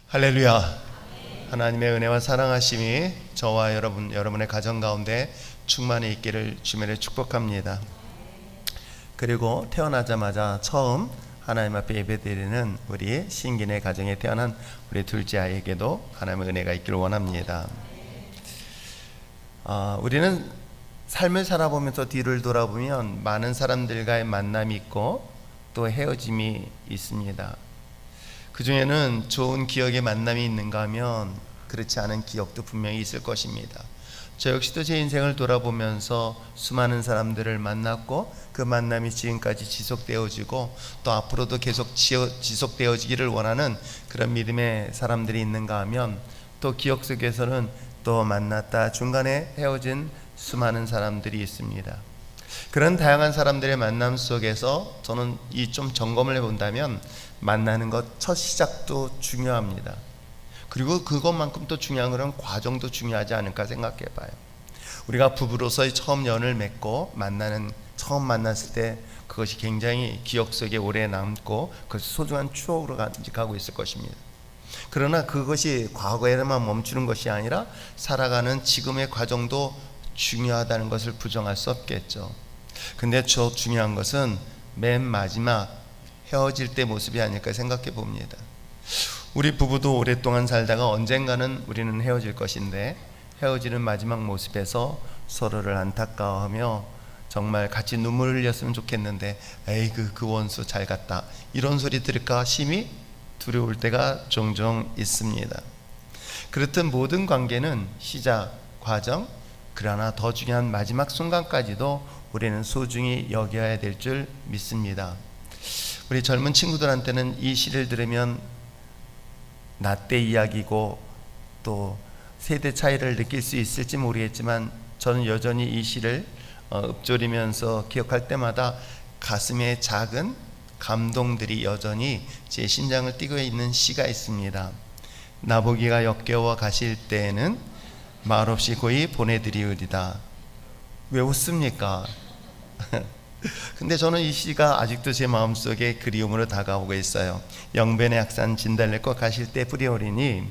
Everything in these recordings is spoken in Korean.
할렐루야. 하나님의 은혜와 사랑하심이 저와 여러분의 가정 가운데 충만히 있기를 주님의 축복합니다. 그리고 태어나자마자 처음 하나님 앞에 예배드리는 우리 신기네 가정에 태어난 우리 둘째 아이에게도 하나님의 은혜가 있기를 원합니다. 우리는 삶을 살아보면서 뒤를 돌아보면 많은 사람들과의 만남이 있고 또 헤어짐이 있습니다. 그 중에는 좋은 기억의 만남이 있는가 하면 그렇지 않은 기억도 분명히 있을 것입니다. 저 역시도 제 인생을 돌아보면서 수많은 사람들을 만났고 그 만남이 지금까지 지속되어지고 또 앞으로도 계속 지속되어지기를 원하는 그런 믿음의 사람들이 있는가 하면 또 기억 속에서는 또 만났다 중간에 헤어진 수많은 사람들이 있습니다. 그런 다양한 사람들의 만남 속에서 저는 이 좀 점검을 해본다면 만나는 것 첫 시작도 중요합니다. 그리고 그것만큼 또 중요한 것은 과정도 중요하지 않을까 생각해 봐요. 우리가 부부로서의 처음 연을 맺고 처음 만났을 때 그것이 굉장히 기억 속에 오래 남고 그것이 소중한 추억으로 간직하고 있을 것입니다. 그러나 그것이 과거에만 멈추는 것이 아니라 살아가는 지금의 과정도 중요하다는 것을 부정할 수 없겠죠. 근데 저 중요한 것은 맨 마지막 헤어질 때 모습이 아닐까 생각해 봅니다. 우리 부부도 오랫동안 살다가 언젠가는 우리는 헤어질 것인데 헤어지는 마지막 모습에서 서로를 안타까워하며 정말 같이 눈물을 흘렸으면 좋겠는데 에이그 그 원수 잘 갔다 이런 소리 들을까 심히 두려울 때가 종종 있습니다. 그렇듯 모든 관계는 시작, 과정, 그러나 더 중요한 마지막 순간까지도 우리는 소중히 여겨야 될 줄 믿습니다. 우리 젊은 친구들한테는 이 시를 들으면 나 때 이야기고 또 세대 차이를 느낄 수 있을지 모르겠지만 저는 여전히 이 시를 읊조리면서 기억할 때마다 가슴에 작은 감동들이 여전히 제 심장을 뛰고 있는 시가 있습니다. 나보기가 역겨워 가실 때에는 말없이 고이 보내드리우리다. 왜 웃습니까? 근데 저는 이 시가 아직도 제 마음속에 그리움으로 다가오고 있어요. 영변의 악산 진달래꽃 가실 때 뿌리오리니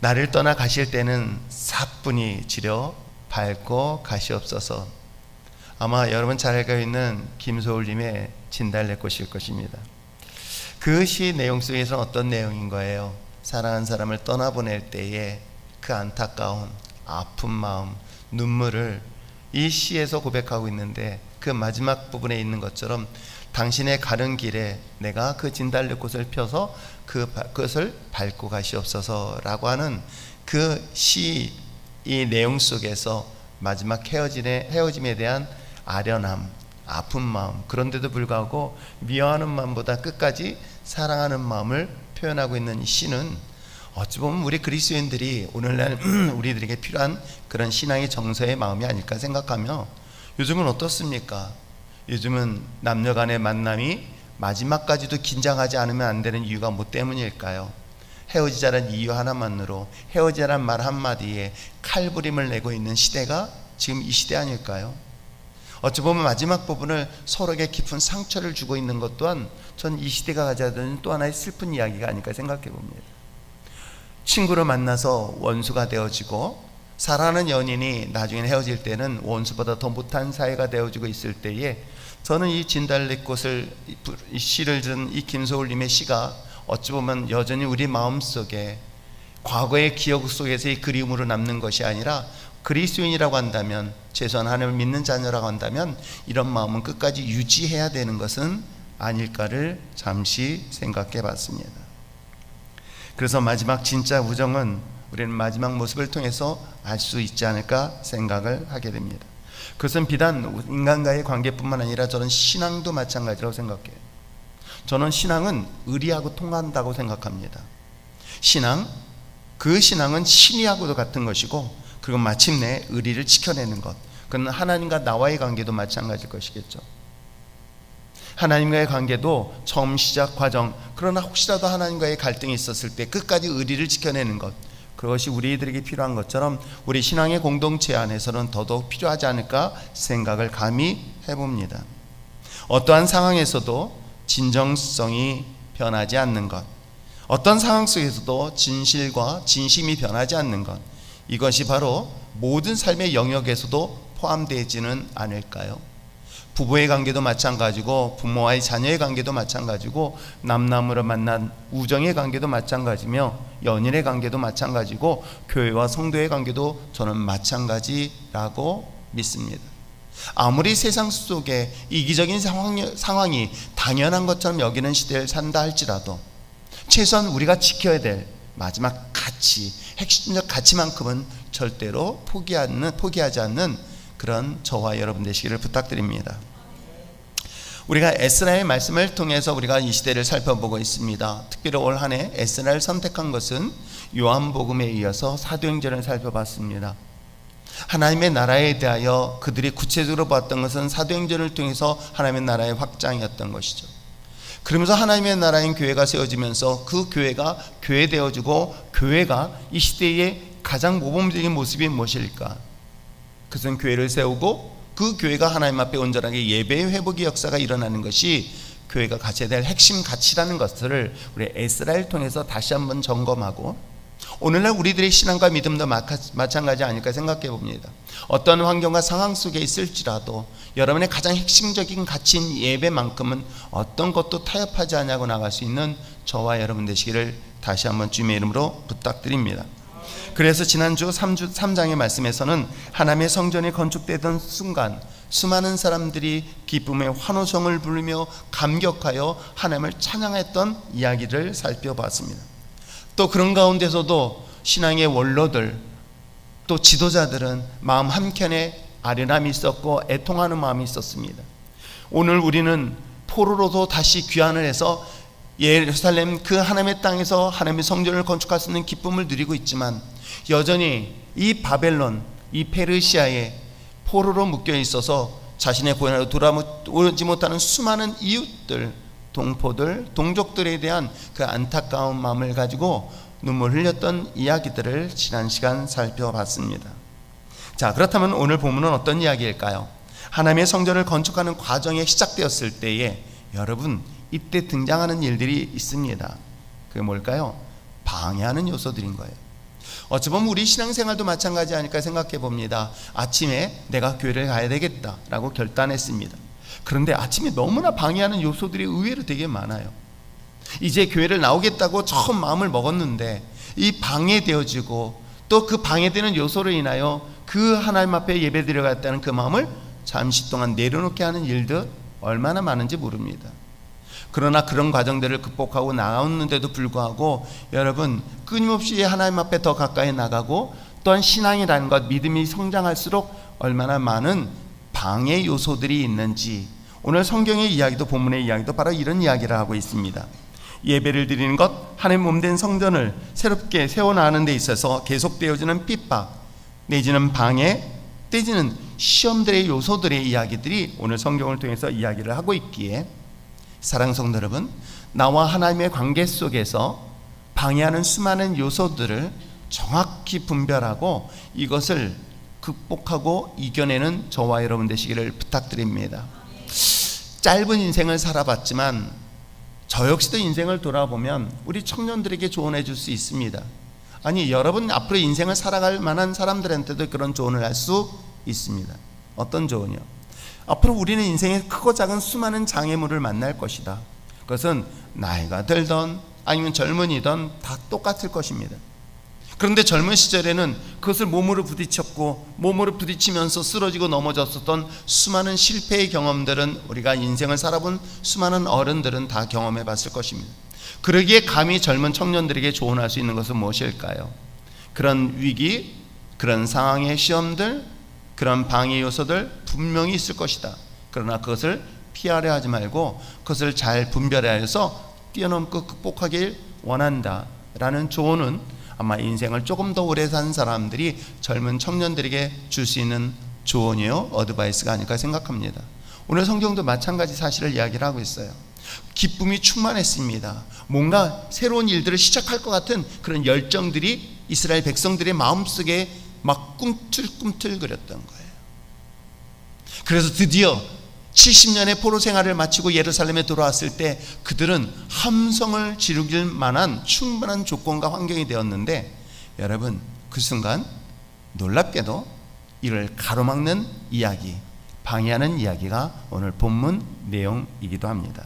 나를 떠나 가실 때는 사뿐히 지려 밟고 가시옵소서. 아마 여러분 잘 알고 있는 김소울님의 진달래꽃일 것입니다. 그 시 내용 속에서는 어떤 내용인 거예요? 사랑한 사람을 떠나보낼 때에 그 안타까운 아픈 마음, 눈물을 이 시에서 고백하고 있는데 그 마지막 부분에 있는 것처럼 당신의 가는 길에 내가 그 진달래꽃을 펴서 그것을 밟고 가시옵소서라고 하는 그 시 이 내용 속에서 마지막 헤어짐에 대한 아련함, 아픈 마음, 그런데도 불구하고 미워하는 마음보다 끝까지 사랑하는 마음을 표현하고 있는 이 시는 어찌 보면 우리 그리스도인들이 오늘날 우리들에게 필요한 그런 신앙의 정서의 마음이 아닐까 생각하며 요즘은 어떻습니까? 요즘은 남녀 간의 만남이 마지막까지도 긴장하지 않으면 안 되는 이유가 뭐 때문일까요? 헤어지자는 이유 하나만으로 헤어지자는 말 한마디에 칼부림을 내고 있는 시대가 지금 이 시대 아닐까요? 어찌 보면 마지막 부분을 서로에게 깊은 상처를 주고 있는 것 또한 전 이 시대가 가져야 되는 또 하나의 슬픈 이야기가 아닐까 생각해 봅니다. 친구를 만나서 원수가 되어지고 사랑하는 연인이 나중에 헤어질 때는 원수보다 더 못한 사이가 되어지고 있을 때에 저는 이 진달래꽃을 이 시를 든 이 김소울님의 시가 어찌 보면 여전히 우리 마음속에 과거의 기억 속에서의 그리움으로 남는 것이 아니라 그리스도인이라고 한다면 최소한 하나님을 믿는 자녀라고 한다면 이런 마음은 끝까지 유지해야 되는 것은 아닐까를 잠시 생각해 봤습니다. 그래서 마지막 진짜 우정은 우리는 마지막 모습을 통해서 알 수 있지 않을까 생각을 하게 됩니다. 그것은 비단 인간과의 관계뿐만 아니라 저는 신앙도 마찬가지라고 생각해요. 저는 신앙은 의리하고 통한다고 생각합니다. 그 신앙은 신의하고도 같은 것이고 그리고 마침내 의리를 지켜내는 것, 그건 하나님과 나와의 관계도 마찬가지일 것이겠죠. 하나님과의 관계도 처음 시작 과정, 그러나 혹시라도 하나님과의 갈등이 있었을 때 끝까지 의리를 지켜내는 것, 그것이 우리들에게 필요한 것처럼 우리 신앙의 공동체 안에서는 더더욱 필요하지 않을까 생각을 감히 해봅니다. 어떠한 상황에서도 진정성이 변하지 않는 것, 어떤 상황 속에서도 진실과 진심이 변하지 않는 것, 이것이 바로 모든 삶의 영역에서도 포함되지는 않을까요? 부부의 관계도 마찬가지고, 부모와의 자녀의 관계도 마찬가지고, 남남으로 만난 우정의 관계도 마찬가지며, 연인의 관계도 마찬가지고, 교회와 성도의 관계도 저는 마찬가지라고 믿습니다. 아무리 세상 속에 이기적인 상황이 당연한 것처럼 여기는 시대를 산다 할지라도 최소한 우리가 지켜야 될 마지막 가치, 핵심적 가치만큼은 절대로 포기하지 않는 그런 저와 여러분 되시기를 부탁드립니다. 우리가 에스라의 말씀을 통해서 우리가 이 시대를 살펴보고 있습니다. 특별히 올 한 해 에스라를 선택한 것은 요한복음에 이어서 사도행전을 살펴봤습니다. 하나님의 나라에 대하여 그들이 구체적으로 봤던 것은 사도행전을 통해서 하나님의 나라의 확장이었던 것이죠. 그러면서 하나님의 나라인 교회가 세워지면서 그 교회가 교회되어지고, 교회가 이 시대의 가장 모범적인 모습이 무엇일까? 그것은 교회를 세우고 그 교회가 하나님 앞에 온전하게 예배의 회복의 역사가 일어나는 것이 교회가 가져야 될 핵심 가치라는 것을 우리 에스라를 통해서 다시 한번 점검하고, 오늘날 우리들의 신앙과 믿음도 마찬가지 아닐까 생각해 봅니다. 어떤 환경과 상황 속에 있을지라도 여러분의 가장 핵심적인 가치인 예배만큼은 어떤 것도 타협하지 않냐고 나갈 수 있는 저와 여러분 되시기를 다시 한번 주님의 이름으로 부탁드립니다. 그래서 지난주 3장의 말씀에서는 하나님의 성전이 건축되던 순간 수많은 사람들이 기쁨의 환호성을 부르며 감격하여 하나님을 찬양했던 이야기를 살펴봤습니다. 또 그런 가운데서도 신앙의 원로들, 또 지도자들은 마음 한켠에 아련함이 있었고 애통하는 마음이 있었습니다. 오늘 우리는 포로로도 다시 귀환을 해서 예루살렘 그 하나님의 땅에서 하나님의 성전을 건축할 수 있는 기쁨을 누리고 있지만, 여전히 이 바벨론, 이 페르시아에 포로로 묶여 있어서 자신의 고향으로 돌아오지 못하는 수많은 이웃들, 동포들, 동족들에 대한 그 안타까운 마음을 가지고 눈물 흘렸던 이야기들을 지난 시간 살펴봤습니다. 자, 그렇다면 오늘 본문은 어떤 이야기일까요? 하나님의 성전을 건축하는 과정에 시작되었을 때에 여러분, 이때 등장하는 일들이 있습니다. 그게 뭘까요? 방해하는 요소들인 거예요. 어찌 보면 우리 신앙생활도 마찬가지 아닐까 생각해 봅니다. 아침에 내가 교회를 가야 되겠다라고 결단했습니다. 그런데 아침에 너무나 방해하는 요소들이 의외로 되게 많아요. 이제 교회를 나오겠다고 처음 마음을 먹었는데 이 방해되어지고, 또 그 방해되는 요소로 인하여 그 하나님 앞에 예배 드려갔다는 그 마음을 잠시 동안 내려놓게 하는 일들 얼마나 많은지 모릅니다. 그러나 그런 과정들을 극복하고 나왔는데도 불구하고 여러분, 끊임없이 하나님 앞에 더 가까이 나가고, 또한 신앙이라는 것, 믿음이 성장할수록 얼마나 많은 방해 요소들이 있는지 오늘 성경의 이야기도, 본문의 이야기도 바로 이런 이야기를 하고 있습니다. 예배를 드리는 것, 하나님 몸된 성전을 새롭게 세워나가는 데 있어서 계속되어지는 핍박 내지는 방해, 내지는 시험들의 요소들의 이야기들이 오늘 성경을 통해서 이야기를 하고 있기에, 사랑하는 성도 여러분, 나와 하나님의 관계 속에서 방해하는 수많은 요소들을 정확히 분별하고 이것을 극복하고 이겨내는 저와 여러분 되시기를 부탁드립니다. 짧은 인생을 살아봤지만 저 역시도 인생을 돌아보면 우리 청년들에게 조언해 줄 수 있습니다. 아니, 여러분 앞으로 인생을 살아갈 만한 사람들한테도 그런 조언을 할 수 있습니다. 어떤 조언이요? 앞으로 우리는 인생에 크고 작은 수많은 장애물을 만날 것이다. 그것은 나이가 들던 아니면 젊은이든 다 똑같을 것입니다. 그런데 젊은 시절에는 그것을 몸으로 부딪혔고, 몸으로 부딪히면서 쓰러지고 넘어졌었던 수많은 실패의 경험들은 우리가 인생을 살아본 수많은 어른들은 다 경험해 봤을 것입니다. 그러기에 감히 젊은 청년들에게 조언할 수 있는 것은 무엇일까요? 그런 위기, 그런 상황의 시험들, 그런 방해 요소들 분명히 있을 것이다. 그러나 그것을 피하려 하지 말고 그것을 잘 분별하여서 뛰어넘고 극복하길 원한다 라는 조언은 아마 인생을 조금 더 오래 산 사람들이 젊은 청년들에게 줄 수 있는 조언이요, 어드바이스가 아닐까 생각합니다. 오늘 성경도 마찬가지 사실을 이야기를 하고 있어요. 기쁨이 충만했습니다. 뭔가 새로운 일들을 시작할 것 같은 그런 열정들이 이스라엘 백성들의 마음속에 막 꿈틀꿈틀거렸던 거예요. 그래서 드디어 70년의 포로 생활을 마치고 예루살렘에 돌아왔을 때 그들은 함성을 지르길 만한 충분한 조건과 환경이 되었는데, 여러분, 그 순간 놀랍게도 이를 가로막는 이야기, 방해하는 이야기가 오늘 본문 내용이기도 합니다.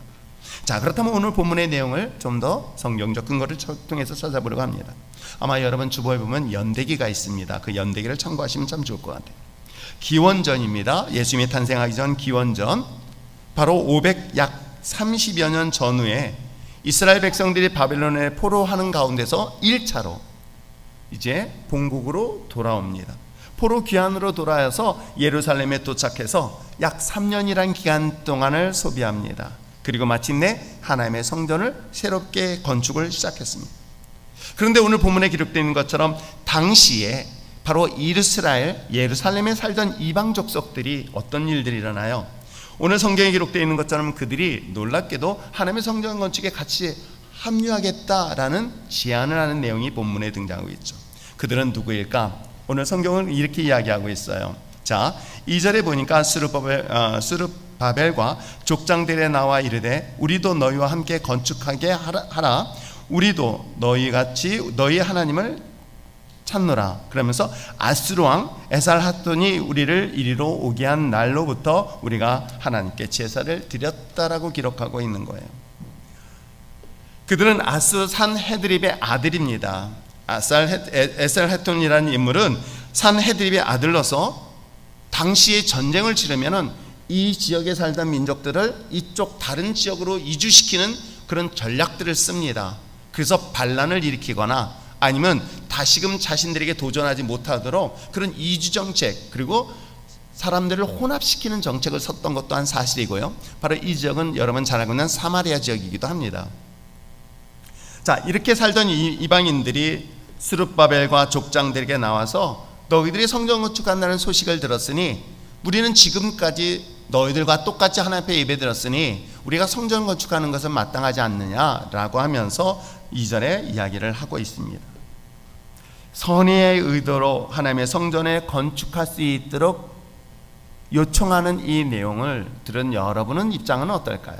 자, 그렇다면 오늘 본문의 내용을 좀 더 성경적 근거를 통해서 찾아보려고 합니다. 아마 여러분 주보에 보면 연대기가 있습니다. 그 연대기를 참고하시면 참 좋을 것 같아요. 기원전입니다. 예수님이 탄생하기 전 기원전, 바로 약 30여 년 전후에 이스라엘 백성들이 바벨론에 포로하는 가운데서 1차로 이제 본국으로 돌아옵니다. 포로 귀환으로 돌아와서 예루살렘에 도착해서 약 3년이란 기간 동안을 소비합니다. 그리고 마침내 하나님의 성전을 새롭게 건축을 시작했습니다. 그런데 오늘 본문에 기록되어 있는 것처럼 당시에 바로 이스라엘, 예루살렘에 살던 이방 족속들이 어떤 일들이 일어나요? 오늘 성경에 기록되어 있는 것처럼 그들이 놀랍게도 하나님의 성전 건축에 같이 합류하겠다라는 제안을 하는 내용이 본문에 등장하고 있죠. 그들은 누구일까? 오늘 성경은 이렇게 이야기하고 있어요. 자, 2절에 보니까 스룹바벨과 족장들에 나와 이르되 우리도 너희와 함께 건축하게 하라. 우리도 너희같이 너희 하나님을 찾노라. 그러면서 아수르 왕 에살핫돈이 우리를 이리로 오게 한 날로부터 우리가 하나님께 제사를 드렸다라고 기록하고 있는 거예요. 그들은 아수르 산헤드립의 아들입니다. 에살핫돈이라는 인물은 산헤드립의 아들로서 당시에 전쟁을 치르면은 이 지역에 살던 민족들을 이쪽 다른 지역으로 이주시키는 그런 전략들을 씁니다. 그래서 반란을 일으키거나 아니면 다시금 자신들에게 도전하지 못하도록 그런 이주 정책, 그리고 사람들을 혼합시키는 정책을 썼던 것도 한 사실이고요. 바로 이 지역은 여러분 잘 알고 있는 사마리아 지역이기도 합니다. 자, 이렇게 살던 이방인들이 스룹바벨과 족장들에게 나와서 너희들이 성전 건축한다는 소식을 들었으니 우리는 지금까지 너희들과 똑같이 하나님 앞에 예배드렸으니 우리가 성전 건축하는 것은 마땅하지 않느냐라고 하면서 2절에 이야기를 하고 있습니다. 선의의 의도로 하나님의 성전에 건축할 수 있도록 요청하는 이 내용을 들은 여러분은 입장은 어떨까요?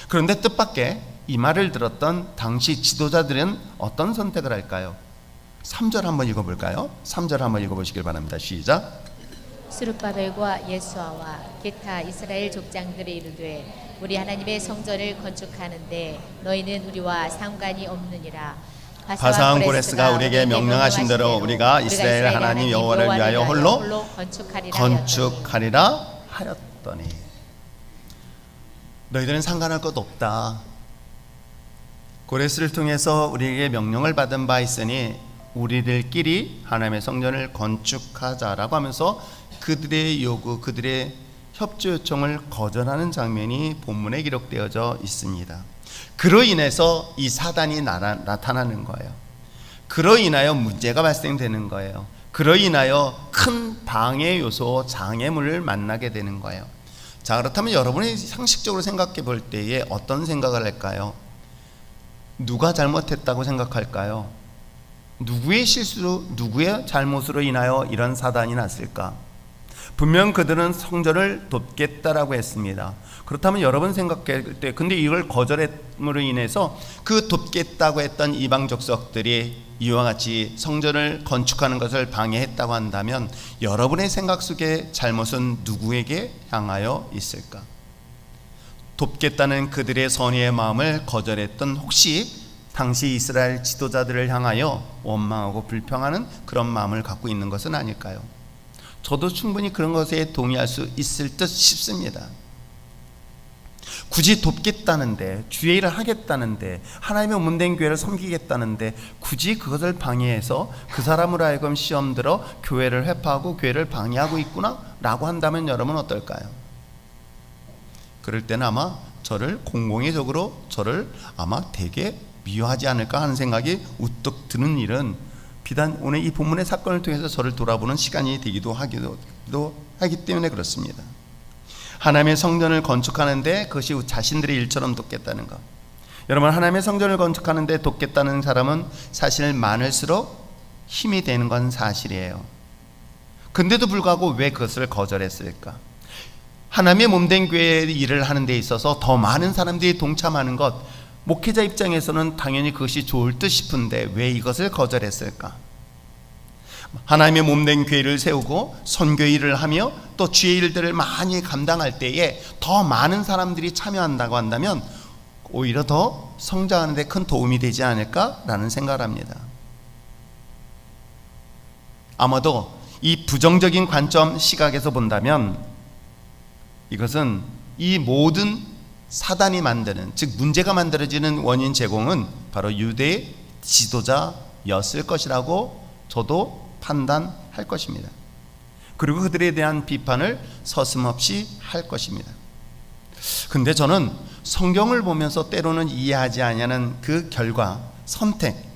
그런데 뜻밖의 이 말을 들었던 당시 지도자들은 어떤 선택을 할까요? 3절 한번 읽어볼까요? 3절 한번 읽어보시길 바랍니다. 시작. 스룹바벨과 예수아와 기타 이스라엘 족장들이 이르되 우리 하나님의 성전을 건축하는데 너희는 우리와 상관이 없느니라. 바사왕 고레스가 우리에게 명령하신 대로 우리가 이스라엘 하나님 여호와를 위하여 홀로 건축하리라 하였더니, 너희들은 상관할 것 없다. 고레스를 통해서 우리에게 명령을 받은 바 있으니 우리들끼리 하나님의 성전을 건축하자라고 하면서 그들의 요구, 그들의 협조 요청을 거절하는 장면이 본문에 기록되어져 있습니다. 그로 인해서 이 사단이 나타나는 거예요. 그로 인하여 문제가 발생되는 거예요. 그로 인하여 큰 방해 요소, 장애물을 만나게 되는 거예요. 자, 그렇다면 여러분이 상식적으로 생각해 볼 때에 어떤 생각을 할까요? 누가 잘못했다고 생각할까요? 누구의 실수로, 누구의 잘못으로 인하여 이런 사단이 났을까? 분명 그들은 성전을 돕겠다라고 했습니다. 그렇다면 여러분 생각할 때, 근데 이걸 거절함으로 인해서 그 돕겠다고 했던 이방 족속들이 이와 같이 성전을 건축하는 것을 방해했다고 한다면 여러분의 생각 속에 잘못은 누구에게 향하여 있을까? 돕겠다는 그들의 선의의 마음을 거절했던 혹시 당시 이스라엘 지도자들을 향하여 원망하고 불평하는 그런 마음을 갖고 있는 것은 아닐까요? 저도 충분히 그런 것에 동의할 수 있을 듯 싶습니다. 굳이 돕겠다는데, 주의 일을 하겠다는데, 하나님의 몸된 교회를 섬기겠다는데 굳이 그것을 방해해서 그 사람으로 하여금 시험 들어 교회를 회파하고 교회를 방해하고 있구나 라고 한다면 여러분 어떨까요? 그럴 때는 아마 공공의적으로 저를 아마 되게 미워하지 않을까 하는 생각이 우뚝 드는 일은 비단 오늘 이 본문의 사건을 통해서 저를 돌아보는 시간이 되기도 하기 때문에 그렇습니다. 하나님의 성전을 건축하는데 그것이 자신들의 일처럼 돕겠다는 것. 여러분, 하나님의 성전을 건축하는데 돕겠다는 사람은 사실 많을수록 힘이 되는 건 사실이에요. 근데도 불구하고 왜 그것을 거절했을까? 하나님의 몸된 교회의 일을 하는 데 있어서 더 많은 사람들이 동참하는 것, 목회자 입장에서는 당연히 그것이 좋을 듯 싶은데 왜 이것을 거절했을까? 하나님의 몸된 교회를 세우고 선교 일을 하며 또 주의 일들을 많이 감당할 때에 더 많은 사람들이 참여한다고 한다면 오히려 더 성장하는 데 큰 도움이 되지 않을까라는 생각을 합니다. 아마도 이 부정적인 관점 시각에서 본다면 이것은 이 모든 사단이 만드는, 즉 문제가 만들어지는 원인 제공은 바로 유대의 지도자였을 것이라고 저도 판단할 것입니다. 그리고 그들에 대한 비판을 서슴없이 할 것입니다. 근데 저는 성경을 보면서 때로는 이해하지 아니하는 그 결과, 선택,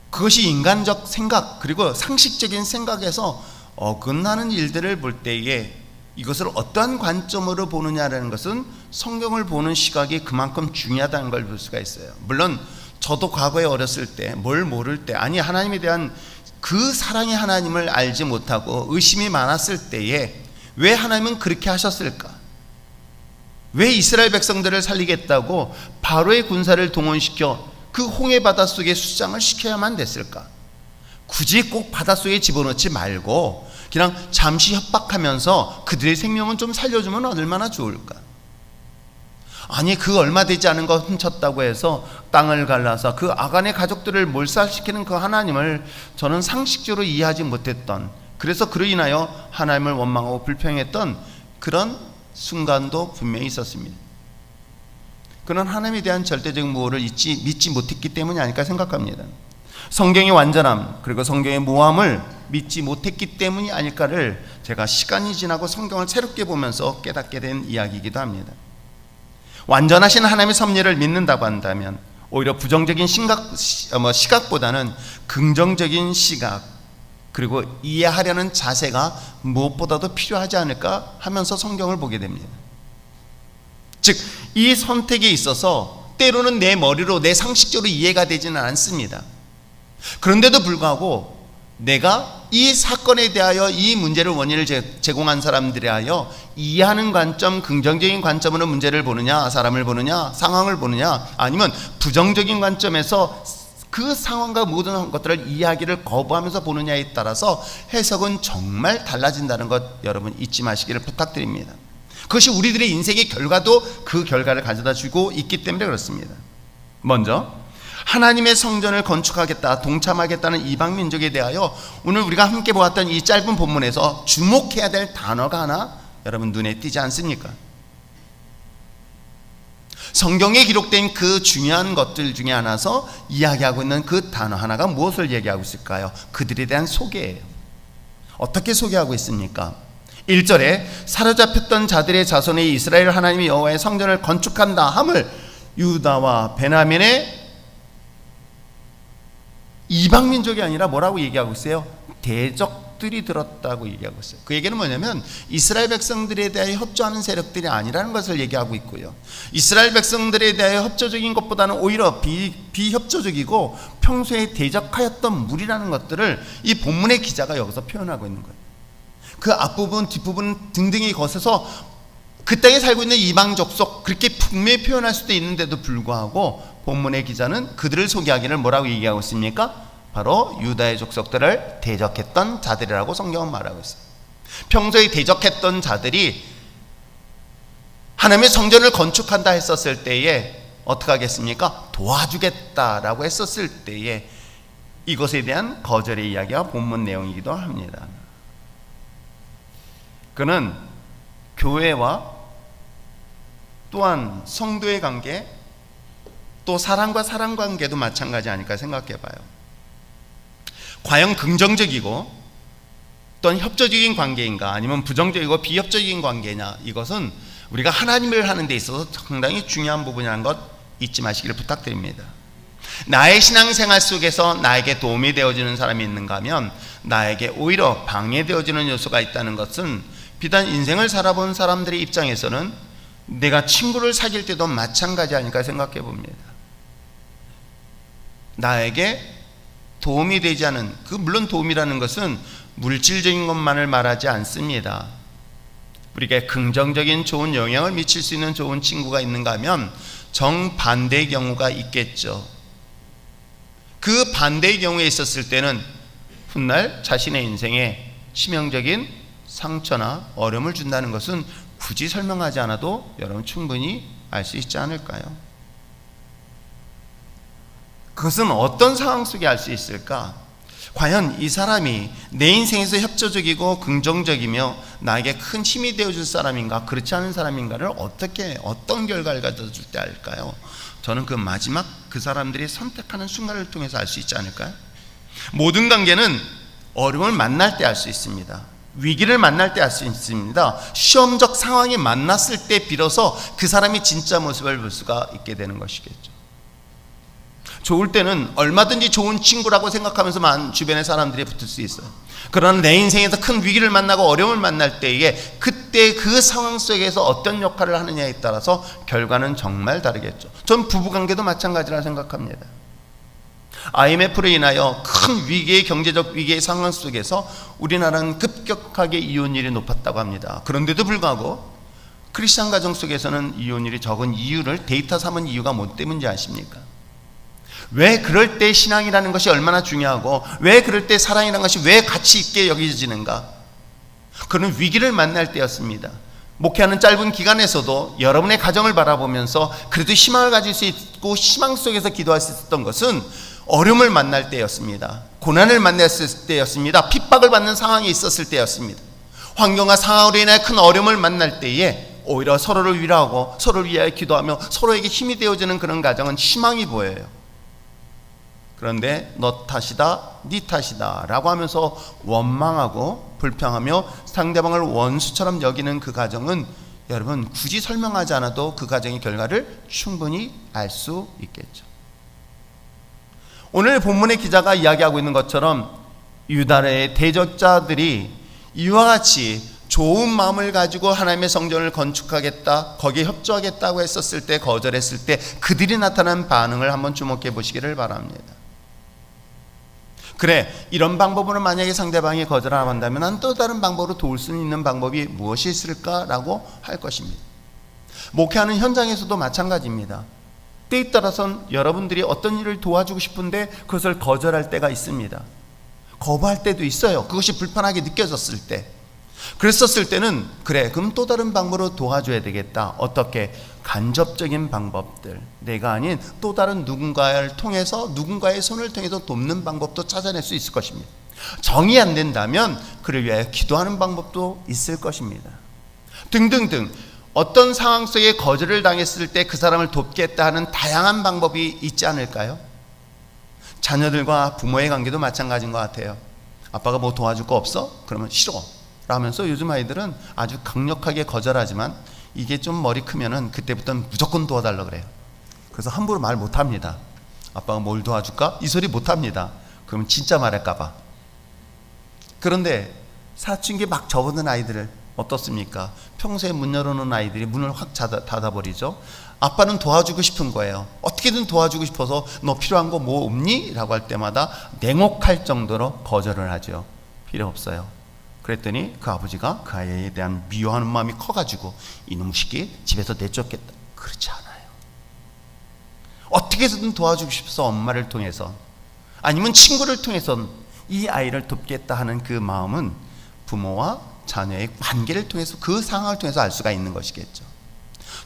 그것이 인간적 생각 그리고 상식적인 생각에서 어긋나는 일들을 볼 때에 이것을 어떠한 관점으로 보느냐라는 것은 성경을 보는 시각이 그만큼 중요하다는 걸 볼 수가 있어요. 물론 저도 과거에 어렸을 때 뭘 모를 때, 아니 하나님에 대한 그 사랑의 하나님을 알지 못하고 의심이 많았을 때에 왜 하나님은 그렇게 하셨을까? 왜 이스라엘 백성들을 살리겠다고 바로의 군사를 동원시켜 그 홍해 바닷속에 수장을 시켜야만 됐을까? 굳이 꼭 바닷속에 집어넣지 말고 그냥 잠시 협박하면서 그들의 생명은 좀 살려주면 얼마나 좋을까? 아니 그 얼마 되지 않은 거 훔쳤다고 해서 땅을 갈라서 그 아간의 가족들을 몰살시키는 그 하나님을 저는 상식적으로 이해하지 못했던, 그래서 그로 인하여 하나님을 원망하고 불평했던 그런 순간도 분명히 있었습니다. 그런 하나님에 대한 절대적 무호를 믿지 못했기 때문이 아닐까 생각합니다. 성경의 완전함 그리고 성경의 모함을 믿지 못했기 때문이 아닐까를 제가 시간이 지나고 성경을 새롭게 보면서 깨닫게 된 이야기이기도 합니다. 완전하신 하나님의 섭리를 믿는다고 한다면 오히려 부정적인 시각보다는 긍정적인 시각 그리고 이해하려는 자세가 무엇보다도 필요하지 않을까 하면서 성경을 보게 됩니다. 즉 이 선택에 있어서 때로는 내 머리로 내 상식적으로 이해가 되지는 않습니다. 그런데도 불구하고 내가 이 사건에 대하여 이 문제를 원인을 제공한 사람들에 하여 이해하는 관점, 긍정적인 관점으로 문제를 보느냐, 사람을 보느냐, 상황을 보느냐, 아니면 부정적인 관점에서 그 상황과 모든 것들을 이해하기를 거부하면서 보느냐에 따라서 해석은 정말 달라진다는 것 여러분 잊지 마시기를 부탁드립니다. 그것이 우리들의 인생의 결과도 그 결과를 가져다 주고 있기 때문에 그렇습니다. 먼저 하나님의 성전을 건축하겠다, 동참하겠다는 이방 민족에 대하여 오늘 우리가 함께 보았던 이 짧은 본문에서 주목해야 될 단어가 하나 여러분 눈에 띄지 않습니까? 성경에 기록된 그 중요한 것들 중에 하나서 이야기하고 있는 그 단어 하나가 무엇을 얘기하고 있을까요? 그들에 대한 소개예요. 어떻게 소개하고 있습니까? 1절에 사로잡혔던 자들의 자손의 이스라엘 하나님의 여호와의 성전을 건축한다 함을 유다와 베냐민의 이방 민족이 아니라 뭐라고 얘기하고 있어요? 대적들이 들었다고 얘기하고 있어요. 그 얘기는 뭐냐면 이스라엘 백성들에 대하여 협조하는 세력들이 아니라는 것을 얘기하고 있고요. 이스라엘 백성들에 대하여 협조적인 것보다는 오히려 비협조적이고 평소에 대적하였던 무리라는 것들을 이 본문의 기자가 여기서 표현하고 있는 거예요. 그 앞부분 뒷부분 등등이 거쳐서 그 땅에 살고 있는 이방 족속 그렇게 분명히 표현할 수도 있는데도 불구하고 본문의 기자는 그들을 소개하기를 뭐라고 얘기하고 있습니까? 바로 유다의 족속들을 대적했던 자들이라고 성경은 말하고 있어요. 평소에 대적했던 자들이 하나님의 성전을 건축한다 했었을 때에 어떻게 하겠습니까? 도와주겠다라고 했었을 때에 이것에 대한 거절의 이야기가 본문 내용이기도 합니다. 그는 교회와 또한 성도의 관계, 또 사람과 사람 관계도 마찬가지 아닐까 생각해 봐요. 과연 긍정적이고 또는 협조적인 관계인가 아니면 부정적이고 비협조적인 관계냐, 이것은 우리가 하나님을 하는 데 있어서 상당히 중요한 부분이라는 것 잊지 마시기를 부탁드립니다. 나의 신앙생활 속에서 나에게 도움이 되어지는 사람이 있는가 하면 나에게 오히려 방해되어지는 요소가 있다는 것은 비단 인생을 살아본 사람들의 입장에서는 내가 친구를 사귈 때도 마찬가지 아닐까 생각해 봅니다. 나에게 도움이 되지 않은, 물론 도움이라는 것은 물질적인 것만을 말하지 않습니다. 우리에게 긍정적인 좋은 영향을 미칠 수 있는 좋은 친구가 있는가 하면 정반대의 경우가 있겠죠. 그 반대의 경우에 있었을 때는 훗날 자신의 인생에 치명적인 상처나 어려움을 준다는 것은 굳이 설명하지 않아도 여러분 충분히 알 수 있지 않을까요? 그것은 어떤 상황 속에 알 수 있을까? 과연 이 사람이 내 인생에서 협조적이고 긍정적이며 나에게 큰 힘이 되어줄 사람인가, 그렇지 않은 사람인가를 어떤 결과를 가져줄 때 알까요? 저는 그 마지막 그 사람들이 선택하는 순간을 통해서 알 수 있지 않을까요? 모든 관계는 어려움을 만날 때 알 수 있습니다. 위기를 만날 때 알 수 있습니다. 시험적 상황이 만났을 때 비로소 그 사람이 진짜 모습을 볼 수가 있게 되는 것이겠죠. 좋을 때는 얼마든지 좋은 친구라고 생각하면서만 주변의 사람들이 붙을 수 있어요. 그러나 내 인생에서 큰 위기를 만나고 어려움을 만날 때에 그때 그 상황 속에서 어떤 역할을 하느냐에 따라서 결과는 정말 다르겠죠. 전 부부관계도 마찬가지라 생각합니다. IMF로 인하여 큰 위기의 경제적 위기의 상황 속에서 우리나라는 급격하게 이혼율이 높았다고 합니다. 그런데도 불구하고 크리스찬 가정 속에서는 이혼율이 적은 이유를 데이터 삼은 이유가 뭐 때문인지 아십니까? 왜 그럴 때 신앙이라는 것이 얼마나 중요하고 왜 그럴 때 사랑이라는 것이 왜 가치 있게 여겨지는가? 그런 위기를 만날 때였습니다. 목회하는 짧은 기간에서도 여러분의 가정을 바라보면서 그래도 희망을 가질 수 있고 희망 속에서 기도할 수 있었던 것은 어려움을 만날 때였습니다. 고난을 만났을 때였습니다. 핍박을 받는 상황이 있었을 때였습니다. 환경과 상황으로 인해 큰 어려움을 만날 때에 오히려 서로를 위로하고 서로를 위하여 기도하며 서로에게 힘이 되어주는 그런 가정은 희망이 보여요. 그런데 너 탓이다, 네 탓이다 라고 하면서 원망하고 불평하며 상대방을 원수처럼 여기는 그 가정은 여러분 굳이 설명하지 않아도 그 가정의 결과를 충분히 알 수 있겠죠. 오늘 본문의 기자가 이야기하고 있는 것처럼 유다의 대적자들이 이와 같이 좋은 마음을 가지고 하나님의 성전을 건축하겠다, 거기에 협조하겠다고 했었을 때, 거절했을 때 그들이 나타난 반응을 한번 주목해 보시기를 바랍니다. 그래, 이런 방법으로 만약에 상대방이 거절을 한다면 난 또 다른 방법으로 도울 수 있는 방법이 무엇이 있을까라고 할 것입니다. 목회하는 현장에서도 마찬가지입니다. 때에 따라서는 여러분들이 어떤 일을 도와주고 싶은데 그것을 거절할 때가 있습니다. 거부할 때도 있어요. 그것이 불편하게 느껴졌을 때. 그랬었을 때는 그래, 그럼 또 다른 방법으로 도와줘야 되겠다. 어떻게? 간접적인 방법들, 내가 아닌 또 다른 누군가를 통해서, 누군가의 손을 통해서 돕는 방법도 찾아낼 수 있을 것입니다. 정이 안 된다면 그를 위하여 기도하는 방법도 있을 것입니다. 등등등 어떤 상황 속에 거절을 당했을 때 그 사람을 돕겠다 하는 다양한 방법이 있지 않을까요? 자녀들과 부모의 관계도 마찬가지인 것 같아요. 아빠가 뭐 도와줄 거 없어? 그러면 싫어 라면서 요즘 아이들은 아주 강력하게 거절하지만 이게 좀 머리 크면은 그때부터는 무조건 도와달라 그래요. 그래서 함부로 말 못합니다. 아빠가 뭘 도와줄까? 이 소리 못합니다. 그러면 진짜 말할까봐. 그런데 사춘기 막 접어든 아이들을 어떻습니까? 평소에 문 열어놓은 아이들이 문을 확 닫아버리죠. 아빠는 도와주고 싶은 거예요. 어떻게든 도와주고 싶어서 너 필요한 거 뭐 없니? 라고 할 때마다 냉혹할 정도로 거절을 하죠. 필요 없어요. 그랬더니 그 아버지가 그 아이에 대한 미워하는 마음이 커가지고 이놈 새끼 집에서 내쫓겠다. 그렇지 않아요. 어떻게 해서든 도와주고 싶어서 엄마를 통해서 아니면 친구를 통해서 이 아이를 돕겠다 하는 그 마음은 부모와 자녀의 관계를 통해서, 그 상황을 통해서 알 수가 있는 것이겠죠.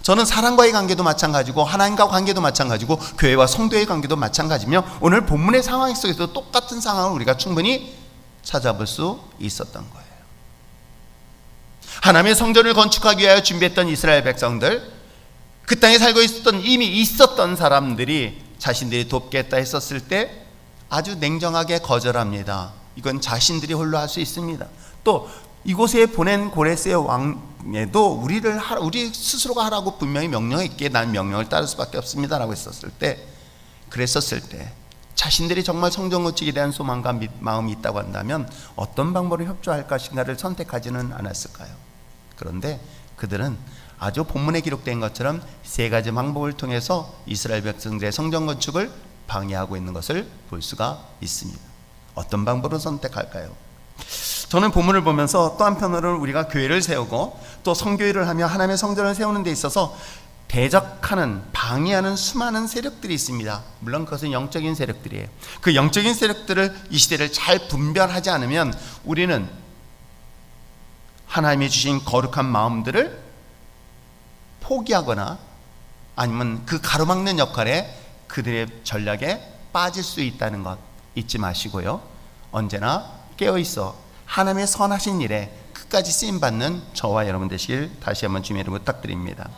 저는 사람과의 관계도 마찬가지고 하나님과 관계도 마찬가지고 교회와 성도의 관계도 마찬가지며 오늘 본문의 상황 속에서 똑같은 상황을 우리가 충분히 찾아볼 수 있었던 거예요. 하나님의 성전을 건축하기 위하여 준비했던 이스라엘 백성들, 그 땅에 살고 있었던 이미 있었던 사람들이 자신들이 돕겠다 했었을 때 아주 냉정하게 거절합니다. 이건 자신들이 홀로 할 수 있습니다. 또 이곳에 보낸 고레스의 왕에도 우리 스스로가 하라고 분명히 명령했기에 난 명령을 따를 수밖에 없습니다라고 했었을 때, 그랬었을 때 자신들이 정말 성전 건축에 대한 소망과 마음이 있다고 한다면 어떤 방법으로 협조할 것인가를 선택하지는 않았을까요? 그런데 그들은 아주 본문에 기록된 것처럼 세 가지 방법을 통해서 이스라엘 백성들의 성전 건축을 방해하고 있는 것을 볼 수가 있습니다. 어떤 방법을 선택할까요? 저는 본문을 보면서 또 한편으로는 우리가 교회를 세우고 또 성교회를 하며 하나님의 성전을 세우는 데 있어서 대적하는, 방해하는 수많은 세력들이 있습니다. 물론 그것은 영적인 세력들이에요. 그 영적인 세력들을, 이 시대를 잘 분별하지 않으면 우리는 하나님이 주신 거룩한 마음들을 포기하거나 아니면 그 가로막는 역할에 그들의 전략에 빠질 수 있다는 것 잊지 마시고요. 언제나 깨어있어 하나님의 선하신 일에 끝까지 쓰임받는 저와 여러분 되시길 다시 한번 주님의 이름으로 부탁드립니다.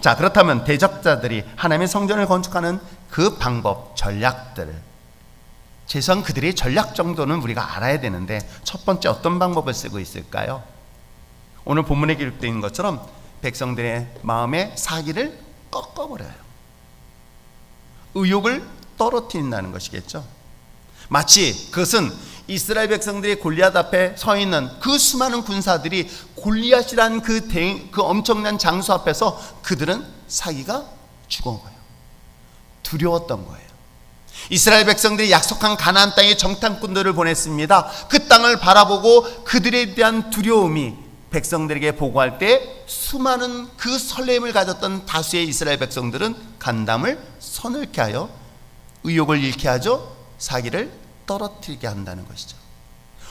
자, 그렇다면 대적자들이 하나님의 성전을 건축하는 그 방법, 전략들, 최소한 그들의 전략 정도는 우리가 알아야 되는데 첫 번째 어떤 방법을 쓰고 있을까요? 오늘 본문에 기록되어 있는 것처럼 백성들의 마음의 사기를 꺾어버려요. 의욕을 떨어뜨린다는 것이겠죠. 마치 그것은 이스라엘 백성들이 골리앗 앞에 서 있는 그 수많은 군사들이 골리앗이란 그 엄청난 장수 앞에서 그들은 사기가 죽은 거예요. 두려웠던 거예요. 이스라엘 백성들이 약속한 가나안 땅에 정탐꾼들을 보냈습니다. 그 땅을 바라보고 그들에 대한 두려움이 백성들에게 보고할 때 수많은 그 설렘을 가졌던 다수의 이스라엘 백성들은 간담을 서늘케 하여 의욕을 잃게 하죠. 사기를 떨어뜨리게 한다는 것이죠.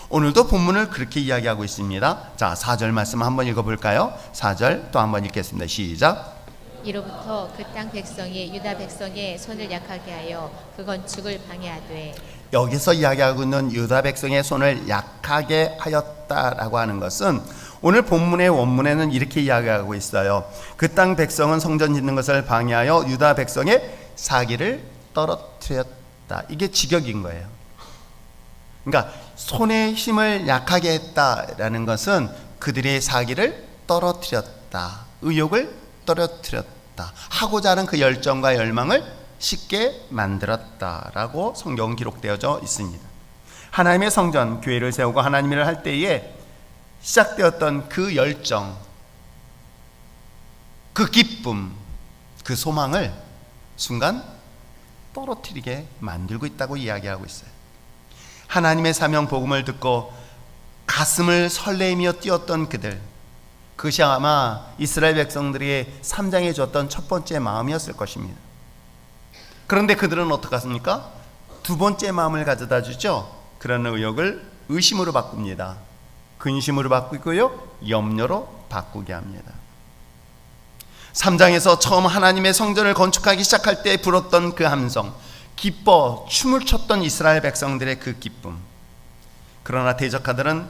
오늘도 본문을 그렇게 이야기하고 있습니다. 자, 4절 말씀 한번 읽어볼까요? 4절 또 한번 읽겠습니다. 시작. 이로부터 그 땅 백성이 유다 백성의 손을 약하게 하여 그 건축을 방해하되. 여기서 이야기하고 있는 유다 백성의 손을 약하게 하였다라고 하는 것은 오늘 본문의 원문에는 이렇게 이야기하고 있어요. 그 땅 백성은 성전 짓는 것을 방해하여 유다 백성의 사기를 떨어뜨렸다. 이게 직역인 거예요. 그러니까 손의 힘을 약하게 했다라는 것은 그들의 사기를 떨어뜨렸다. 의욕을 떨어뜨렸다. 하고자 하는 그 열정과 열망을 쉽게 만들었다라고 성경은 기록되어져 있습니다. 하나님의 성전, 교회를 세우고 하나님 일을 할 때에 시작되었던 그 열정, 그 기쁨, 그 소망을 순간 떨어뜨리게 만들고 있다고 이야기하고 있어요. 하나님의 사명 복음을 듣고 가슴을 설레이며 뛰었던 그들, 그것이 아마 이스라엘 백성들이 3장에 줬던 첫 번째 마음이었을 것입니다. 그런데 그들은 어떡하십니까? 두 번째 마음을 가져다 주죠. 그런 의욕을 의심으로 바꿉니다. 근심으로 바꾸고요, 염려로 바꾸게 합니다. 3장에서 처음 하나님의 성전을 건축하기 시작할 때 불었던 그 함성, 기뻐 춤을 췄던 이스라엘 백성들의 그 기쁨. 그러나 대적가들은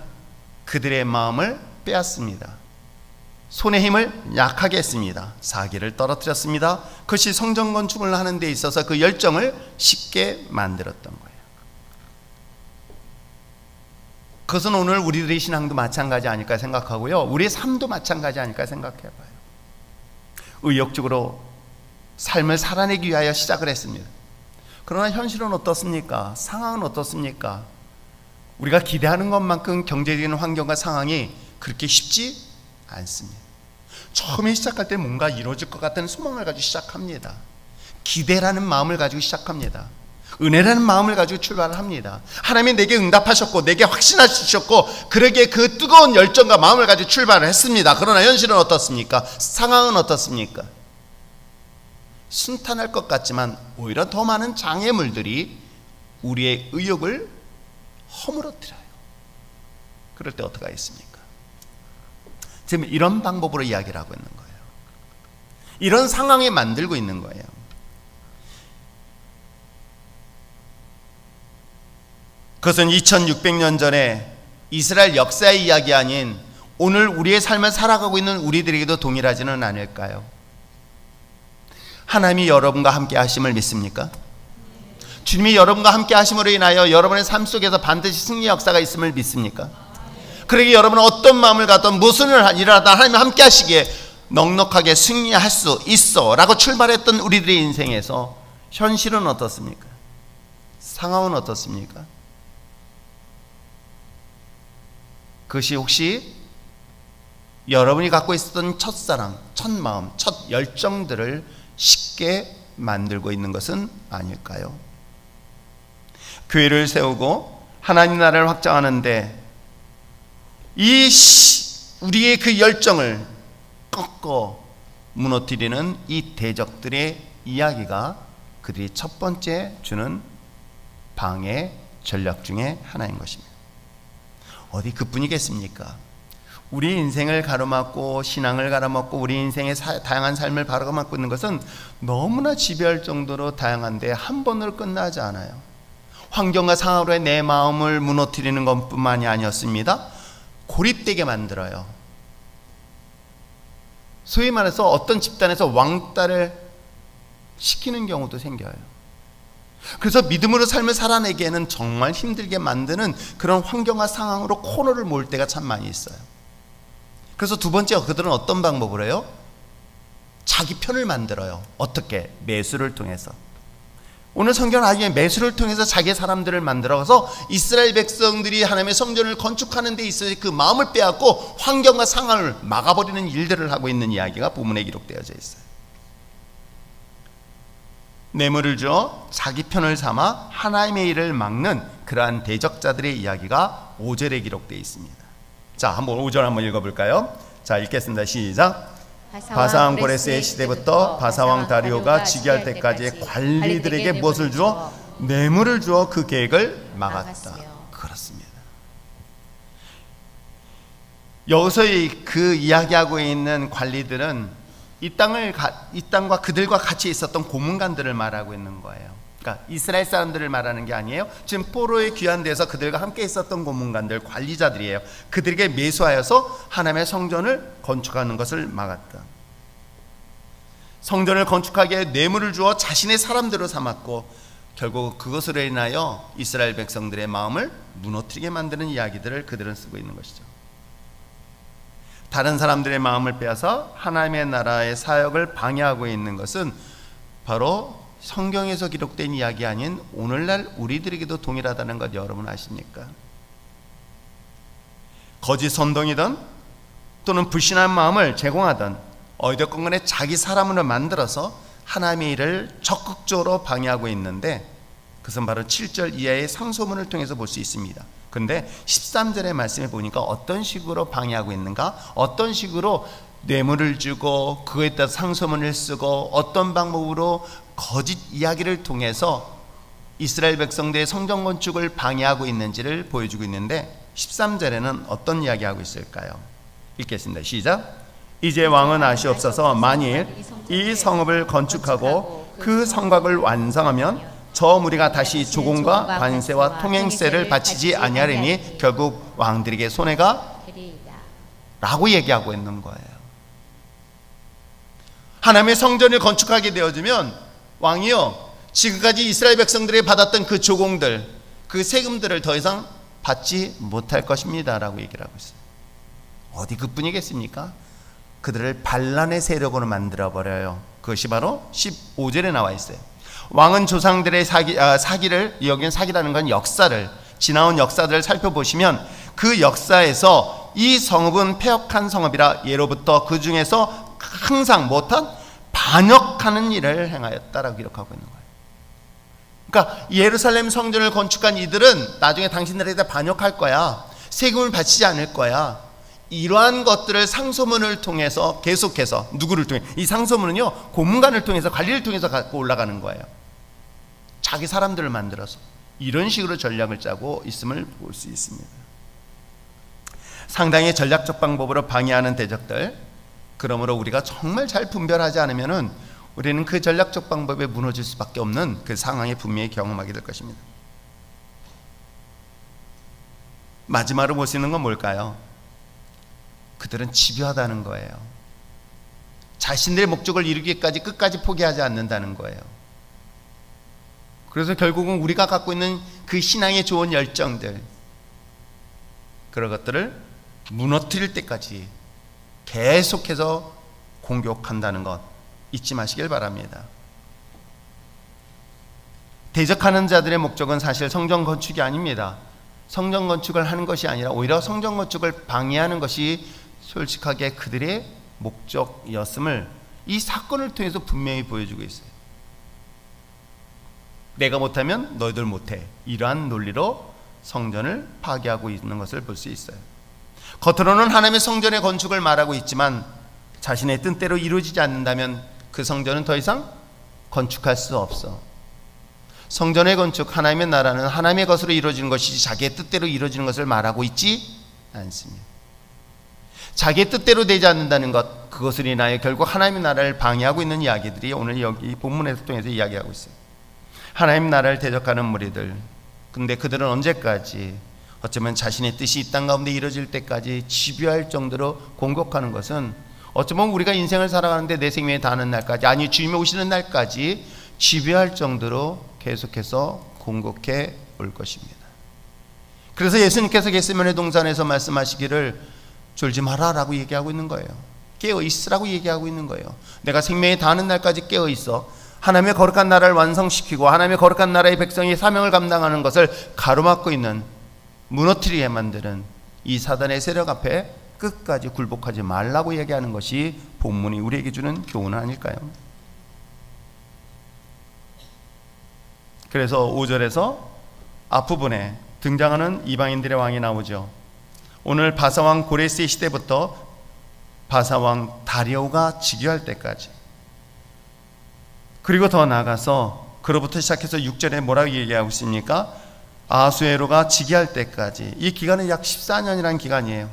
그들의 마음을 빼앗습니다. 손의 힘을 약하게 했습니다. 사기를 떨어뜨렸습니다. 그것이 성전 건축을 하는 데 있어서 그 열정을 쉽게 만들었던 거예요. 그것은 오늘 우리들의 신앙도 마찬가지 아닐까 생각하고요, 우리의 삶도 마찬가지 아닐까 생각해봐요. 의욕적으로 삶을 살아내기 위하여 시작을 했습니다. 그러나 현실은 어떻습니까? 상황은 어떻습니까? 우리가 기대하는 것만큼 경제적인 환경과 상황이 그렇게 쉽지 않습니다. 처음에 시작할 때 뭔가 이루어질 것 같은 소망을 가지고 시작합니다. 기대라는 마음을 가지고 시작합니다. 은혜라는 마음을 가지고 출발을 합니다. 하나님이 내게 응답하셨고 내게 확신하셨고 그러기에 그 뜨거운 열정과 마음을 가지고 출발을 했습니다. 그러나 현실은 어떻습니까? 상황은 어떻습니까? 순탄할 것 같지만 오히려 더 많은 장애물들이 우리의 의욕을 허물어뜨려요. 그럴 때 어떻게 하겠습니까? 지금 이런 방법으로 이야기를 하고 있는 거예요. 이런 상황에 만들고 있는 거예요. 그것은 2600년 전에 이스라엘 역사의 이야기 아닌 오늘 우리의 삶을 살아가고 있는 우리들에게도 동일하지는 않을까요? 하나님이 여러분과 함께 하심을 믿습니까? 주님이 여러분과 함께 하심으로 인하여 여러분의 삶 속에서 반드시 승리 역사가 있음을 믿습니까? 그러기에 여러분은 어떤 마음을 갖든 무슨 일을 하든 하나님이 함께 하시기에 넉넉하게 승리할 수 있어 라고 출발했던 우리들의 인생에서 현실은 어떻습니까? 상황은 어떻습니까? 그것이 혹시 여러분이 갖고 있었던 첫사랑, 첫마음, 첫 열정들을 쉽게 만들고 있는 것은 아닐까요? 교회를 세우고 하나님 나라를 확장하는데 우리의 그 열정을 꺾고 무너뜨리는 이 대적들의 이야기가 그들이 첫 번째 주는 방해 전략 중에 하나인 것입니다. 어디 그뿐이겠습니까? 우리 인생을 가로막고 신앙을 가로막고 우리 인생의 다양한 삶을 가로막고 있는 것은 너무나 지배할 정도로 다양한데 한 번으로 끝나지 않아요. 환경과 상황으로의 내 마음을 무너뜨리는 것뿐만이 아니었습니다. 고립되게 만들어요. 소위 말해서 어떤 집단에서 왕따를 시키는 경우도 생겨요. 그래서 믿음으로 삶을 살아내기에는 정말 힘들게 만드는 그런 환경과 상황으로 코너를 몰 때가 참 많이 있어요. 그래서 두 번째, 그들은 어떤 방법을 해요? 자기 편을 만들어요. 어떻게? 매수를 통해서. 오늘 성경은 아예 매수를 통해서 자기 사람들을 만들어서 이스라엘 백성들이 하나님의 성전을 건축하는 데 있어서 그 마음을 빼앗고 환경과 상황을 막아버리는 일들을 하고 있는 이야기가 본문에 기록되어져 있어요. 뇌물을 주어 자기 편을 삼아 하나님의 일을 막는 그러한 대적자들의 이야기가 5절에 기록되어 있습니다. 자, 한번 5절 한번 읽어볼까요? 자, 읽겠습니다. 시작. 바사왕 고레스의 시대부터 바사왕 다리오가 즉위할 때까지 관리들에게 무엇을 주어? 뇌물을 주어 그 계획을 막았다. 그렇습니다. 여기서 그 이야기하고 있는 관리들은 이 땅과 그들과 같이 있었던 고문관들을 말하고 있는 거예요. 그러니까 이스라엘 사람들을 말하는 게 아니에요. 지금 포로에 귀한 데서 그들과 함께 있었던 고문관들, 관리자들이에요. 그들에게 매수하여서 하나님의 성전을 건축하는 것을 막았다. 성전을 건축하기에 뇌물을 주어 자신의 사람대로 삼았고 결국 그것으로 인하여 이스라엘 백성들의 마음을 무너뜨리게 만드는 이야기들을 그들은 쓰고 있는 것이죠. 다른 사람들의 마음을 빼앗아 하나님의 나라의 사역을 방해하고 있는 것은 바로 성경에서 기록된 이야기 아닌 오늘날 우리들에게도 동일하다는 것 여러분 아십니까? 거짓 선동이든 또는 불신한 마음을 제공하든 어디든 간에 자기 사람으로 만들어서 하나님의 일을 적극적으로 방해하고 있는데 그것은 바로 7절 이하의 상소문을 통해서 볼 수 있습니다. 그런데 13절의 말씀에 보니까 어떤 식으로 방해하고 있는가? 어떤 식으로 뇌물을 주고 그거에 따라 상소문을 쓰고 어떤 방법으로 거짓 이야기를 통해서 이스라엘 백성들의 성전 건축을 방해하고 있는지를 보여주고 있는데 13절에는 어떤 이야기하고 있을까요? 읽겠습니다. 시작. 이제 왕은 아시옵소서. 만일 이 성읍을 건축하고 그 성곽을 완성하면 저 무리가 다시 조공과 관세와 통행세를 바치지 아니하리니 결국 왕들에게 손해가 라고 얘기하고 있는 거예요. 하나님의 성전을 건축하게 되어지면 왕이요 지금까지 이스라엘 백성들이 받았던 그 조공들, 그 세금들을 더 이상 받지 못할 것입니다 라고 얘기를 하고 있어요. 어디 그뿐이겠습니까? 그들을 반란의 세력으로 만들어버려요. 그것이 바로 15절에 나와 있어요. 왕은 조상들의 사기를, 여기는 사기라는 건 역사를, 지나온 역사들을 살펴보시면 그 역사에서 이 성읍은 패역한 성읍이라 예로부터 그 중에서 항상 못한 반역하는 일을 행하였다라고 기록하고 있는 거예요. 그러니까 예루살렘 성전을 건축한 이들은 나중에 당신들에게 반역할 거야. 세금을 바치지 않을 거야. 이러한 것들을 상소문을 통해서 계속해서 누구를 통해? 이 상소문은요 고문관을 통해서 관리를 통해서 갖고 올라가는 거예요. 자기 사람들을 만들어서 이런 식으로 전략을 짜고 있음을 볼 수 있습니다. 상당히 전략적 방법으로 방해하는 대적들, 그러므로 우리가 정말 잘 분별하지 않으면은 우리는 그 전략적 방법에 무너질 수밖에 없는 그 상황에 분명히 경험하게 될 것입니다. 마지막으로 볼 수 있는 건 뭘까요? 그들은 집요하다는 거예요. 자신들의 목적을 이루기까지 끝까지 포기하지 않는다는 거예요. 그래서 결국은 우리가 갖고 있는 그 신앙의 좋은 열정들, 그런 것들을 무너뜨릴 때까지 계속해서 공격한다는 것 잊지 마시길 바랍니다. 대적하는 자들의 목적은 사실 성전 건축이 아닙니다. 성전 건축을 하는 것이 아니라 오히려 성전 건축을 방해하는 것이 솔직하게 그들의 목적이었음을 이 사건을 통해서 분명히 보여주고 있어요. 내가 못하면 너희들 못해. 이러한 논리로 성전을 파괴하고 있는 것을 볼 수 있어요. 겉으로는 하나님의 성전의 건축을 말하고 있지만 자신의 뜻대로 이루어지지 않는다면 그 성전은 더 이상 건축할 수 없어. 성전의 건축, 하나님의 나라는 하나님의 것으로 이루어지는 것이지 자기의 뜻대로 이루어지는 것을 말하고 있지 않습니다. 자기의 뜻대로 되지 않는다는 것, 그것을 인하여 결국 하나님의 나라를 방해하고 있는 이야기들이 오늘 여기 본문에서 통해서 이야기하고 있어요. 하나님 나라를 대적하는 무리들, 근데 그들은 언제까지 어쩌면 자신의 뜻이 이 땅 가운데 이루어질 때까지 집요할 정도로 공격하는 것은 어쩌면 우리가 인생을 살아가는데 내 생명이 닿는 날까지, 아니 주님이 오시는 날까지 집요할 정도로 계속해서 공격해 올 것입니다. 그래서 예수님께서 겟세마네 동산에서 말씀하시기를 졸지 마라 라고 얘기하고 있는 거예요. 깨어 있으라고 얘기하고 있는 거예요. 내가 생명이 닿는 날까지 깨어 있어 하나님의 거룩한 나라를 완성시키고 하나님의 거룩한 나라의 백성이 사명을 감당하는 것을 가로막고 있는, 무너뜨리게 만드는 이 사단의 세력 앞에 끝까지 굴복하지 말라고 얘기하는 것이 본문이 우리에게 주는 교훈은 아닐까요? 그래서 5절에서 앞부분에 등장하는 이방인들의 왕이 나오죠. 오늘 바사왕 고레스의 시대부터 바사왕 다리오가 즉위할 때까지, 그리고 더 나아가서 그로부터 시작해서 6절에 뭐라고 얘기하고 있습니까? 아하수에로가 즉위할 때까지, 이 기간은 약 14년이라는 기간이에요.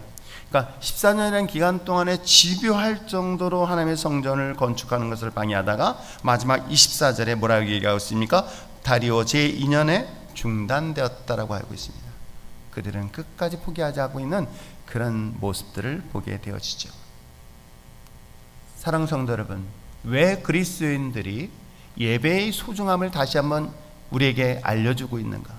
그러니까 14년이라는 기간 동안에 집요할 정도로 하나님의 성전을 건축하는 것을 방해하다가 마지막 24절에 뭐라고 얘기하고 있습니까? 다리오 제2년에 중단되었다라고 알고 있습니다. 그들은 끝까지 포기하지 않고 있는 그런 모습들을 보게 되어지죠. 사랑하는 성도 여러분, 왜 그리스도인들이 예배의 소중함을 다시 한번 우리에게 알려주고 있는가?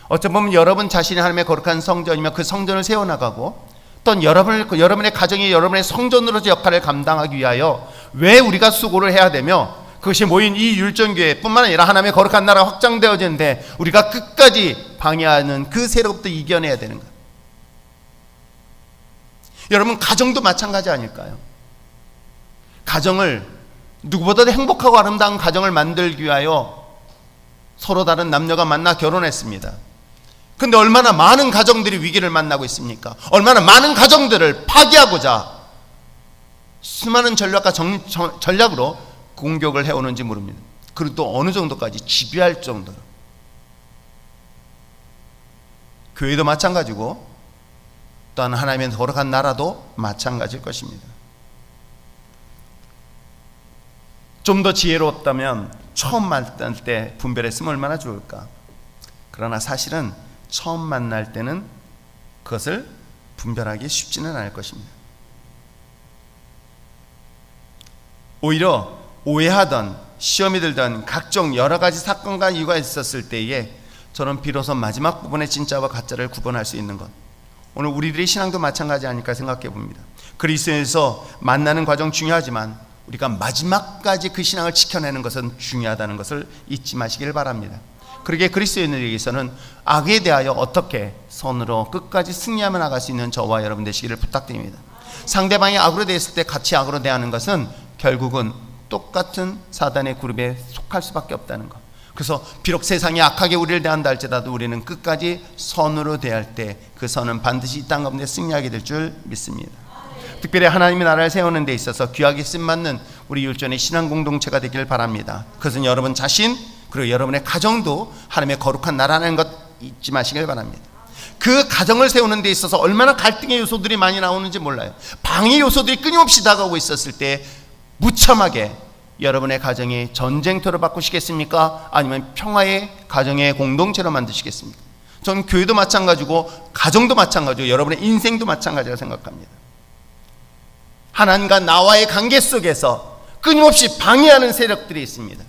어쩌면 여러분 자신이 하나님의 거룩한 성전이며 그 성전을 세워나가고 또는 여러분의 가정이 여러분의 성전으로서 역할을 감당하기 위하여 왜 우리가 수고를 해야 되며, 그것이 모인 이 율전교회 뿐만 아니라 하나님의 거룩한 나라가 확장되어지는데 우리가 끝까지 방해하는 그 세력부터 이겨내야 되는 것. 여러분, 가정도 마찬가지 아닐까요? 가정을 누구보다도 행복하고 아름다운 가정을 만들기 위하여 서로 다른 남녀가 만나 결혼했습니다. 근데 얼마나 많은 가정들이 위기를 만나고 있습니까? 얼마나 많은 가정들을 파괴하고자 수많은 전략으로 공격을 해오는지 모릅니다. 그리고 또 어느 정도까지 집요할 정도로. 교회도 마찬가지고 또한 하나님의 거룩한 나라도 마찬가지일 것입니다. 좀 더 지혜로웠다면 처음 만날 때 분별했으면 얼마나 좋을까. 그러나 사실은 처음 만날 때는 그것을 분별하기 쉽지는 않을 것입니다. 오히려 오해하던, 시험이 들던 각종 여러 가지 사건과 이유가 있었을 때에 저는 비로소 마지막 부분의 진짜와 가짜를 구분할 수 있는 것, 오늘 우리들의 신앙도 마찬가지 아닐까 생각해 봅니다. 그리스도에서 만나는 과정 중요하지만 우리가 마지막까지 그 신앙을 지켜내는 것은 중요하다는 것을 잊지 마시길 바랍니다. 그러기에 그리스도인에게서는 악에 대하여 어떻게 선으로 끝까지 승리하며 나갈 수 있는 저와 여러분 되시기를 부탁드립니다. 상대방이 악으로 대했을 때 같이 악으로 대하는 것은 결국은 똑같은 사단의 그룹에 속할 수밖에 없다는 것. 그래서 비록 세상이 악하게 우리를 대한다 할지라도 우리는 끝까지 선으로 대할 때 그 선은 반드시 이 땅 가운데 승리하게 될 줄 믿습니다. 특별히 하나님의 나라를 세우는 데 있어서 귀하게 쓰임받는 우리 율전의 신앙 공동체가 되길 바랍니다. 그것은 여러분 자신 그리고 여러분의 가정도 하나님의 거룩한 나라라는 것 잊지 마시길 바랍니다. 그 가정을 세우는 데 있어서 얼마나 갈등의 요소들이 많이 나오는지 몰라요. 방해 요소들이 끊임없이 다가오고 있었을 때 무참하게 여러분의 가정이 전쟁터로 바꾸시겠습니까? 아니면 평화의 가정의 공동체로 만드시겠습니까? 저는 교회도 마찬가지고 가정도 마찬가지고 여러분의 인생도 마찬가지라고 생각합니다. 하나님과 나와의 관계 속에서 끊임없이 방해하는 세력들이 있습니다.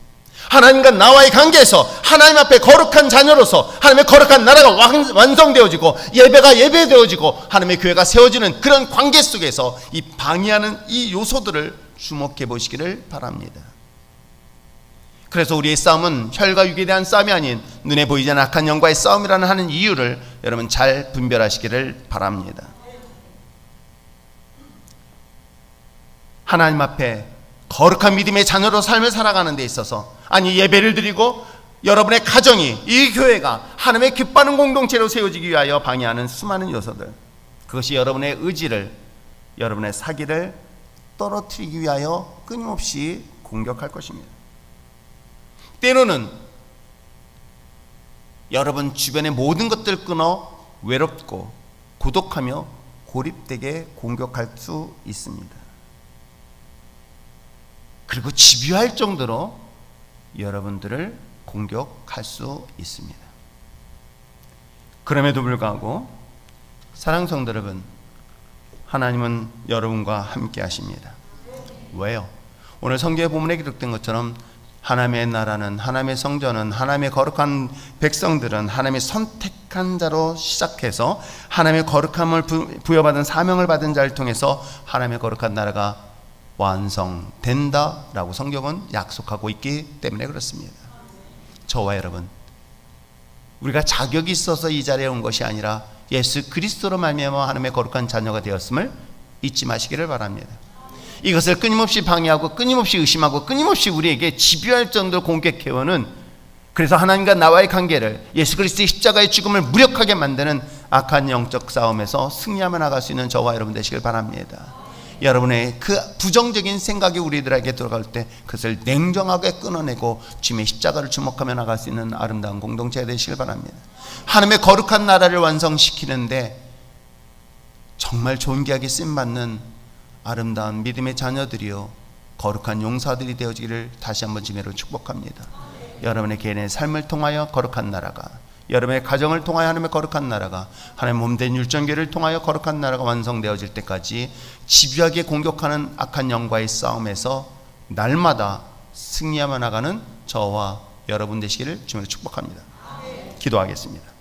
하나님과 나와의 관계에서 하나님 앞에 거룩한 자녀로서 하나님의 거룩한 나라가 완성되어지고 예배가 예배되어지고 하나님의 교회가 세워지는 그런 관계 속에서 이 방해하는 이 요소들을 주목해 보시기를 바랍니다. 그래서 우리의 싸움은 혈과 육에 대한 싸움이 아닌 눈에 보이지 않는 악한 영과의 싸움이라는 하는 이유를 여러분 잘 분별하시기를 바랍니다. 하나님 앞에 거룩한 믿음의 자녀로 삶을 살아가는 데 있어서, 아니 예배를 드리고 여러분의 가정이, 이 교회가 하나님의 기뻐하는 공동체로 세워지기 위하여 방해하는 수많은 요소들, 그것이 여러분의 의지를, 여러분의 사기를 떨어뜨리기 위하여 끊임없이 공격할 것입니다. 때로는 여러분 주변의 모든 것들을 끊어 외롭고 고독하며 고립되게 공격할 수 있습니다. 그리고 집요할 정도로 여러분들을 공격할 수 있습니다. 그럼에도 불구하고 사랑하는 성도 여러분, 하나님은 여러분과 함께 하십니다. 왜요? 오늘 성경의 본문에 기록된 것처럼 하나님의 나라는, 하나님의 성전은, 하나님의 거룩한 백성들은 하나님의 선택한 자로 시작해서 하나님의 거룩함을 부여받은 사명을 받은 자를 통해서 하나님의 거룩한 나라가 완성된다라고 성경은 약속하고 있기 때문에 그렇습니다. 저와 여러분, 우리가 자격이 있어서 이 자리에 온 것이 아니라 예수 그리스도로 말미암아 하나님의 거룩한 자녀가 되었음을 잊지 마시기를 바랍니다. 이것을 끊임없이 방해하고 끊임없이 의심하고 끊임없이 우리에게 집요할 정도로 공격해오는, 그래서 하나님과 나와의 관계를, 예수 그리스도의 십자가의 죽음을 무력하게 만드는 악한 영적 싸움에서 승리하며 나갈 수 있는 저와 여러분 되시길 바랍니다. 여러분의 그 부정적인 생각이 우리들에게 들어갈 때 그것을 냉정하게 끊어내고 주님의 십자가를 주목하며 나갈 수 있는 아름다운 공동체가 되시길 바랍니다. 하나님의 거룩한 나라를 완성시키는데 정말 존귀하게 쓰임받는 아름다운 믿음의 자녀들이요 거룩한 용사들이 되어지기를 다시 한번 주님으로 축복합니다. 여러분의 개인의 삶을 통하여 거룩한 나라가, 여러분의 가정을 통하여 하나님의 거룩한 나라가, 하나님의 몸된 율전교를 통하여 거룩한 나라가 완성되어질 때까지 집요하게 공격하는 악한 영과의 싸움에서 날마다 승리하며 나가는 저와 여러분 되시기를 주님으로 축복합니다. 기도하겠습니다.